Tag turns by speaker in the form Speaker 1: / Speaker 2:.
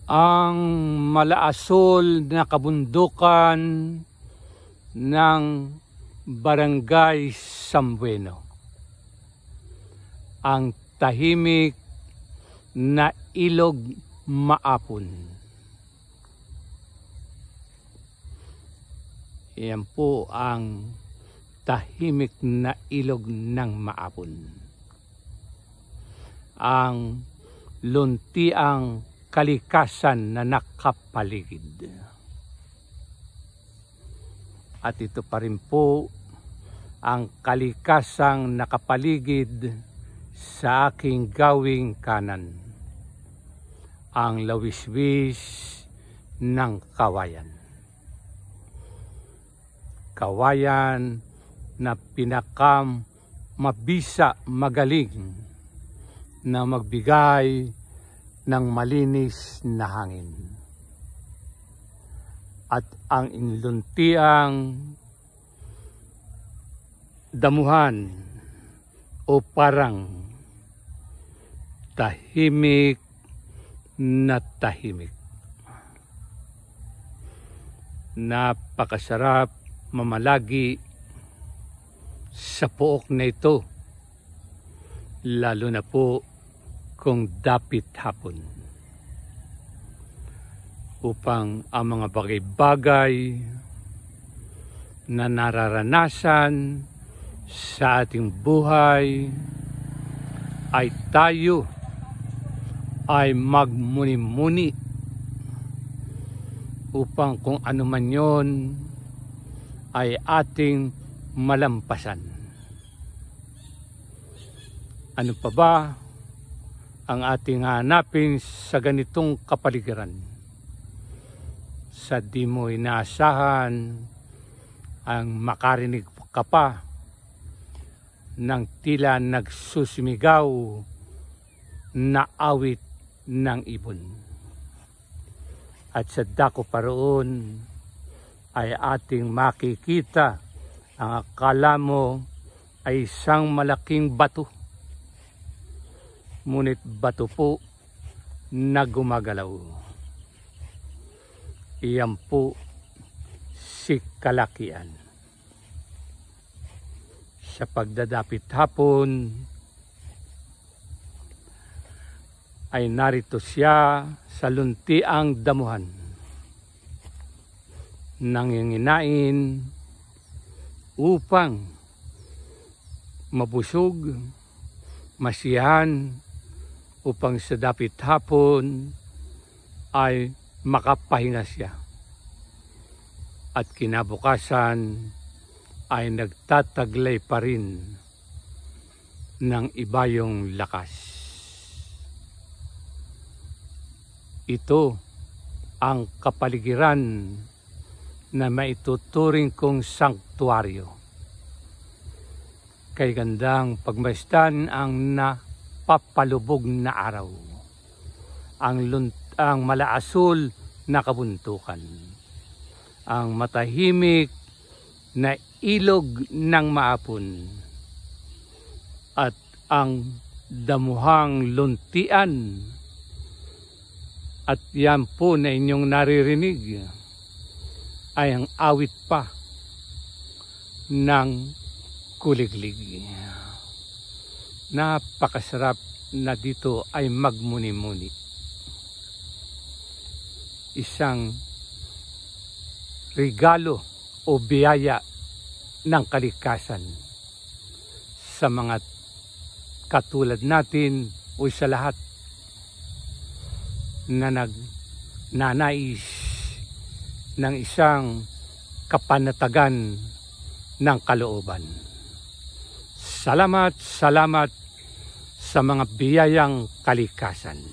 Speaker 1: ang malaasol na kabundukan ng Barangay Sambueno, ang tahimik na ilog Maapon. Yan po ang tahimik na ilog ng Maapon, ang luntiang kalikasan na nakapaligid. At ito pa rin po ang kalikasang nakapaligid sa aking gawing kanan, ang lawiswis ng Kawayan. Kawayan na pinakam mabisa magaling na magbigay ng malinis na hangin. At ang inluntiang damuhan o parang tahimik na tahimik. Napakasarap mamalagi sa pook na ito, lalo na po kung dapit hapon, upang ang mga bagay-bagay na nararanasan sa ating buhay ay tayo ay magmuni-muni upang kung ano man yon ay ating malampasan. Ano pa ba ang ating hanapin sa ganitong kapaligiran? Sa di mo inaasahan ang makarinig ka pa ng tila nagsusumigaw na awit ng ibon. At sa dako pa roon ay ating makikita ang akala mo ay isang malaking bato. Ngunit bato po na gumagalaw. Iyan po si kalakian. Sa pagdadapit hapon ay narito siya sa luntiang damuhan, nanginginain upang mabusog, masiyahan, upang sa dapit hapon ay makapahinga siya. At kinabukasan ay nagtataglay pa rin ng ibayong lakas. Ito ang kapaligiran na maituturing kong sanktuaryo. Kay gandang pagmasdan ang napapalubog na araw, ang malaasul na kabuntukan, ang matahimik na ilog ng Maapon, at ang damuhang luntian. At yan po na inyong naririnig ay ang awit pa ng kuliglig. Napakasarap na dito ay magmuni-muni. Isang regalo o biyaya ng kalikasan sa mga katulad natin o sa lahat na nagnanais ng isang kapanatagan ng kalooban. Salamat sa mga biyayang kalikasan.